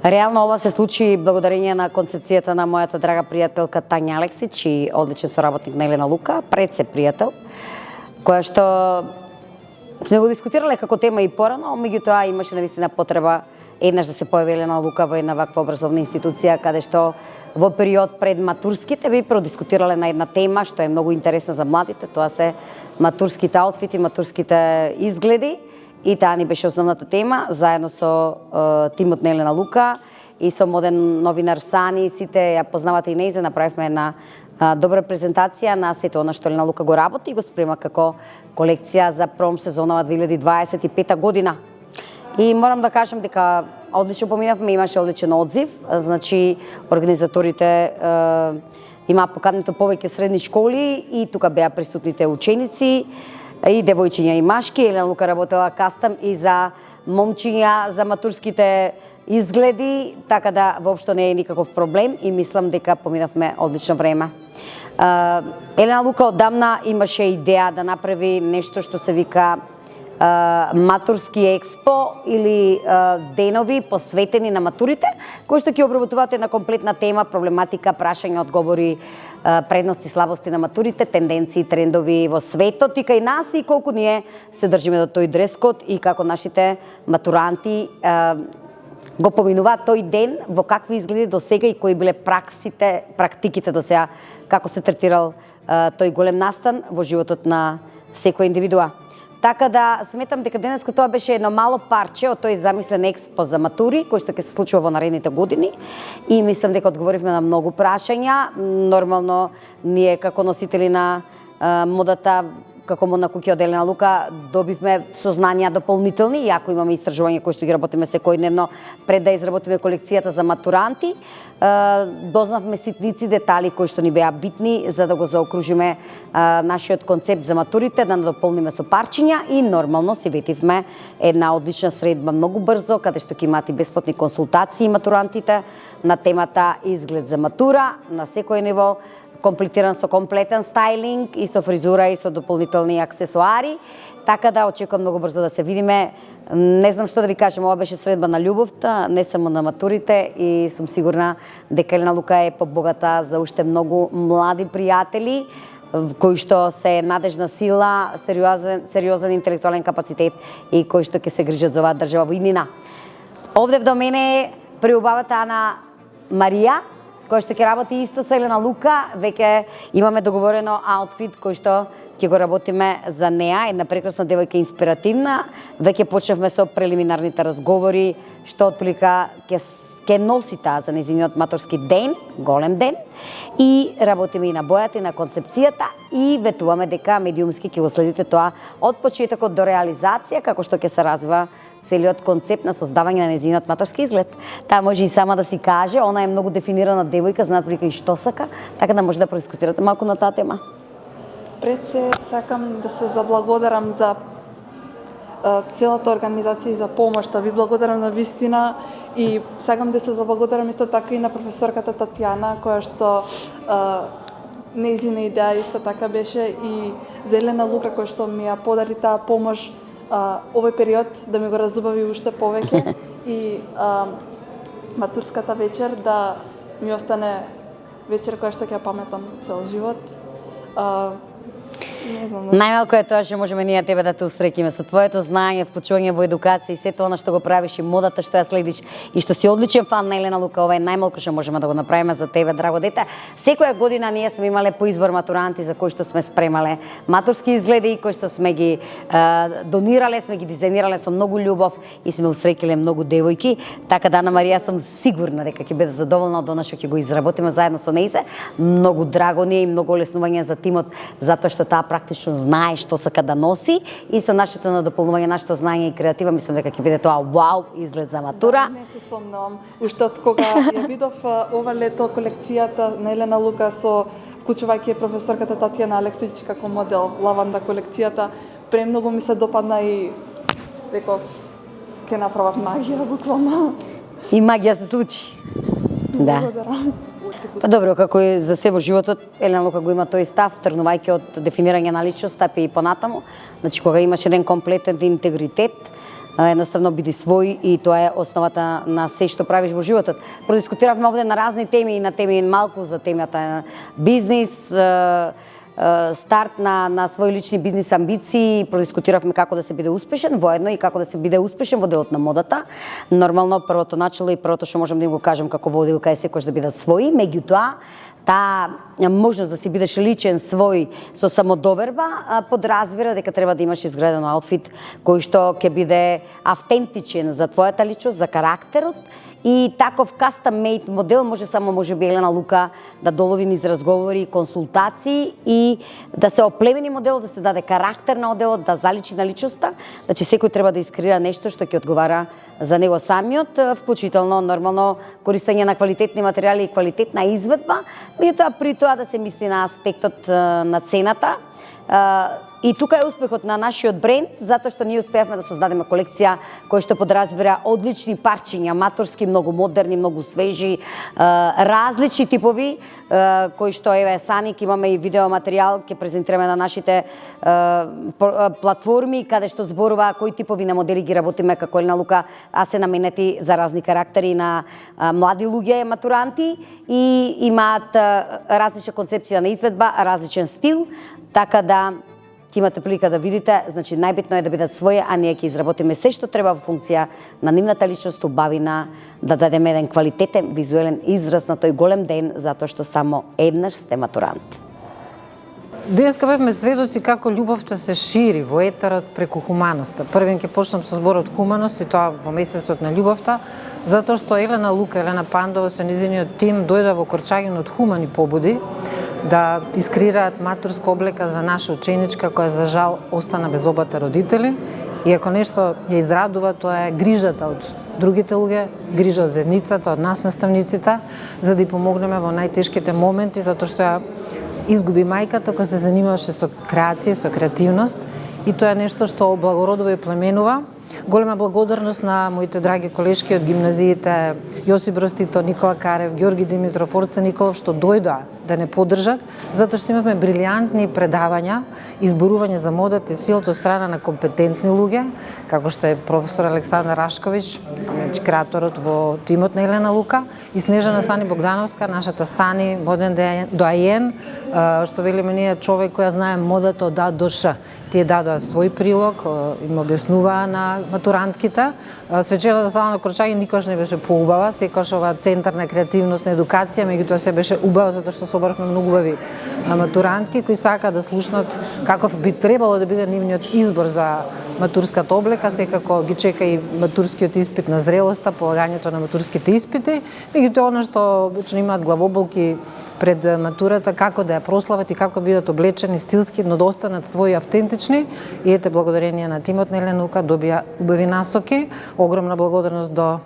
Реално ова се случи благодарение на концепцијата на мојата драга пријателка Тања Алексич и одличен соработник на Елена Лука, пред се пријател, која што сме го дискутирале како тема и порано, меѓутоа имаше навистина потреба еднаш да се појави Елена Лука во една ваква образовна институција, каде што во период пред матурските би продискутирале на една тема што е многу интересна за младите, тоа се матурските аутфити, матурските изгледи. И таа ни беше основната тема, заедно со тимот на Елена Лука и со моден новинар Сани, сите ја познавате и нејзе, направивме една добра презентација на сето она што Елена Лука го работи и го спрема како колекција за пром сезонава 2025 година. И морам да кажам дека одлично поминавме, имаше одличен одзив, значи организаторите имаа покането повеќе средни школи и тука беа присутните ученици, и девојчиња и машки. Елена Лука работела кастам и за момчиња за матурските изгледи, така да воопшто не е никаков проблем и мислам дека поминавме одлично време. Елена Лука одамна имаше идеја да направи нешто што се вика матурски експо или денови посветени на матурите, кои што ќе обработуваат една комплетна тема, проблематика, прашања, одговори, предности, слабости на матурите, тенденции, трендови во светот и кај нас и колку ние се држиме до тој дрес-код и како нашите матуранти го поминуваат тој ден, во какви изгледи до сега и кои биле практиките до сега, како се третирал тој голем настан во животот на секоја индивидуа. Така да сметам дека денеска тоа беше едно мало парче од тој замислен експо за матури, кој што ќе се случува во наредните години и мислам дека одговоривме на многу прашања. Нормално ние како носители на модата, како модна куќа од Елена Лука, добивме сознанија дополнителни, иако имаме истражувања кои што ги работиме секојдневно пред да изработиме колекцијата за матуранти. Дознавме ситници детали кои што ни беа битни за да го заокружиме нашиот концепт за матурите, да надополниме со парчиња и нормално си ветивме една одлична средба многу брзо, каде што ќе имаат и бесплатни консултации матурантите на темата изглед за матура на секој ниво, комплетиран со комплетен стайлинг и со фризура и со дополнителни аксесуари, така да очекувам многу брзо да се видиме. Не знам што да ви кажам, ова беше средба на љубовта, не само на матурите и сум сигурна дека Елена Лука е побогата за уште многу млади пријатели кои што се надежна сила, сериозен интелектуален капацитет и кои што ќе се грижат за оваа држава во иднина. Овде до мене е преубавата Ана Марија, кој што ќе работи исто со Елена Лука. Веќе имаме договорено аутфит кој што ќе го работиме за неа, една прекрасна девојка, инспиративна. Веќе почнавме со прелиминарните разговори што отприлика ќе носи таа за нејзиниот матурски ден, голем ден, и работиме и на бојата и на концепцијата и ветуваме дека медиумски ќе го следите тоа од почетокот до реализација, како што ќе се развива целиот концепт на создавање на нејзиниот матурски изглед. Таа може и сама да си каже, она е многу дефинирана девојка, знаат прилика и што сака, така да може да продискутирате малку на таа тема. Пред се сакам да се заблагодарам за целата организација и за помошта. Ви благодарам на вистина и сакам да се заблагодарам исто така и на професорката Татјана, која што нејзина идеја исто така беше и за Елена Лука која што ми ја подари таа помош овој период да ми го разубави уште повеќе и матурската вечер да ми остане вечер која што ќе ја паметам цел живот. Најмалку е тоа што можеме ние тебе да те устрекиме со твоето знаење, вклучување во едукација и сето она што го правиш и модата што ја следиш и што си одличен фан на Елена Лука, ова е најмалку што можеме да го направиме за тебе, драго дете. Секоја година ние сме имале по избор матуранти за кои што сме спремале матурски изгледи, кои што сме ги донирале, сме ги дизајнирале со многу љубов и сме устрекиле многу девојки, така да Ана Марија сум сигурна дека ќе биде задоволна од она што ќе го изработиме заедно со нејзе. Многу драго ни е и многу олеснување за тимот затоа што таа практично знае што сака да носи и со нашето надополнување, нашето знаење и креатива, мислам дека ќе биде тоа вау изглед за матура. Не се сомневам. Уште од кога ја видов ова лето колекцијата на Елена Лука со вклучувајќи професорката Татјана Алексич како модел, лаванда колекцијата, премногу ми се допадна и реков ќе направат магија буквално. И магија се случи. Да. Благодарам. Па добро, како и за се во животот, Елена Лука го има тој став, тргнувајќи од дефинирање на личност, тапи и понатаму. Значи, кога имаш еден комплетен интегритет, Едноставно биди свој и тоа е основата на се што правиш во животот. Продискутиравме овде на разни теми и на теми малку за темата бизнис, старт на своји лични бизнис амбиции, продискутиравме како да се биде успешен воедно и како да се биде успешен во делот на модата. Нормално првото начало и првото што можам да им го кажам како водилка е секојаш да бидат своји, меѓутоа таа можност да си бидеш личен свој со самодоверба подразбира дека треба да имаш изграден аутфит кој што ќе биде автентичен за твојата личност, за карактерот. И таков custom-made модел може би Елена Лука да долови низ разговори, консултации и да се оплемени моделот, да се даде карактер на моделот, да заличи на личноста, значи секој треба да искреира нешто што ќе одговара за него самиот, вклучително нормално користење на квалитетни материјали и квалитетна изведба, меѓутоа при тоа да се мисли на аспектот на цената. И тука е успехот на нашиот бренд, затоа што ние успеавме да создадеме колекција која што подразбира одлични парчиња, аматорски, многу модерни, многу свежи, различни типови, кои што еве Саник имаме и видео материјал ќе презентираме на нашите платформи каде што зборува кои типови на модели ги работиме како Елена Лука, а се наменети за разни карактери на млади луѓе матуранти и имаат различна концепција на изведба, различен стил, така да ќе имате прилика да видите, значи најбитно е да бидат своји, а ние ќе изработиме се што треба во функција на нивната личност, убавина, да дадеме еден квалитетен визуелен израз на тој голем ден, затоа што само еднаш сте матурант. Денеска бевме сведоци како љубовта се шири во етерот преку хуманоста. Првен ќе почнам со зборот хуманост и тоа во месецот на љубовта, затоа што Елена Лука, Елена Пандова со низиниот тим дојде во Корчагин од хумани побуди да искреираат матурска облека за наша ученичка која за жал остана без обата родители. И ако нешто ја израдува, тоа е грижата од другите луѓе, грижа од заедницата, од нас наставниците, за да ја помогнеме во најтешките моменти, затоа што ја изгуби мајката која се занимаваше со креација, со креативност, и тоа е нешто што облагородува и племенува. Голема благодарност на моите драги колешки од гимназиите Јосип Ростито, Никола Карев, Ѓорги Димитров, Орце Николов, што дојдоа да не поддржат, затоа што имавме брилијантни предавања, изборување за модата и силата од страна на компетентни луѓе, како што е професор Александар Рашковиќ, креаторот во тимот на Елена Лука, и Снежана Сани Богдановска, нашата Сани, моден доајен, што велиме ние човек која знае модата од А до Ш. Тие дадоа свој прилог, им објаснуваа на матурантките. Свечената зала на Корчагин никогаш не беше поубава, секогаш ова центар на креативност, на едукација, меѓутоа се беше убава затоа што собравме многу убави матурантки кои сакаат да слушнат каков би требало да биде нивниот избор за матурската облека. Секако ги чека и матурскиот испит на зрелоста, полагањето на матурските испити, меѓутоа она што обично имаат главоболки пред матурата, како да ја прослават и како бидат облечени стилски, но да останат своји автентични. И ете, благодарение на тимот на Елена Лука добија убави насоки. Огромна благодарност до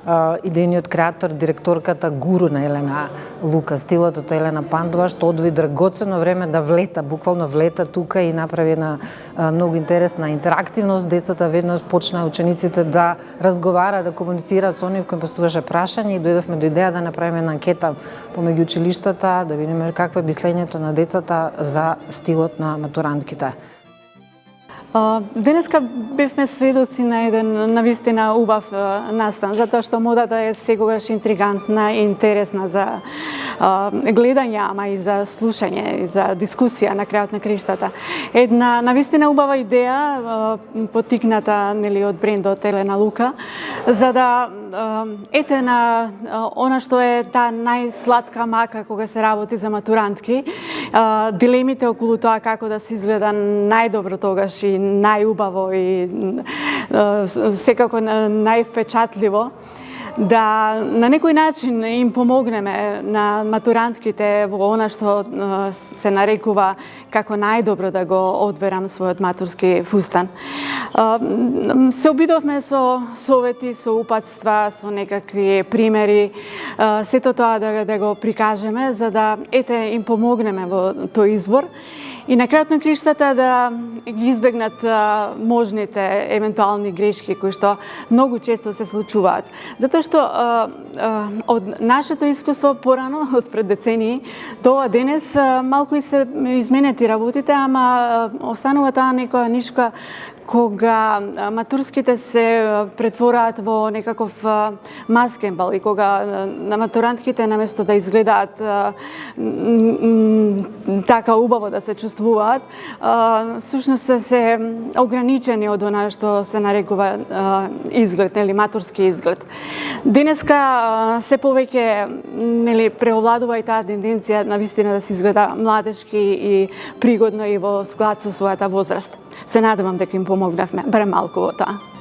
идејниот креатор, директорката, гуру на Елена Лука, стилот од Елена Пандова, што одвои драгоцено време да влета, буквално влета тука и направи една многу интересна интерактивност. Децата веднаш почнаа учениците да разговараат, да комуницираат со нив кои поставаше прашања и дојдовме до идеја да направиме една анкета помеѓу училиштата, да видиме какво е мислењето на децата за стилот на матурантките. Денеска бевме сведоци на еден навистина убав настан, затоа што модата е секогаш интригантна и интересна за гледање, ама и за слушање, и за дискусија на крајот на криштата. Една навистина убава идеја, потикната нели од брендот Елена Лука, за да ете на она што е таа најсладка мака кога се работи за матурантки, дилемите околу тоа како да се изгледа најдобро тогаш и најубаво и секако највпечатливо, да на некој начин им помогнеме на матурантките во она што се нарекува како најдобро да го одберам својот матурски фустан. Се обидовме со совети, со упатства, со некакви примери, сето тоа да го прикажеме за да ете им помогнеме во тој избор. И на крајот на криштата да ги избегнат можните евентуални грешки кои што многу често се случуваат. Затоа што од нашето искуство порано, од пред децении, тоа денес малку и се изменети работите, ама останува таа некоја нишка кога матурските се претвораат во некаков маскенбал и кога на матурантките наместо да изгледаат така убаво да се чувствуваат, всушност се ограничени од она што се нарекува изглед, нели, матурски изглед. Денеска се повеќе, нели, преовладува и таа тенденција на вистина да се изгледа младешки и пригодно и во склад со својата возраст. Се надевам дека им помогнавме барем малку во тоа.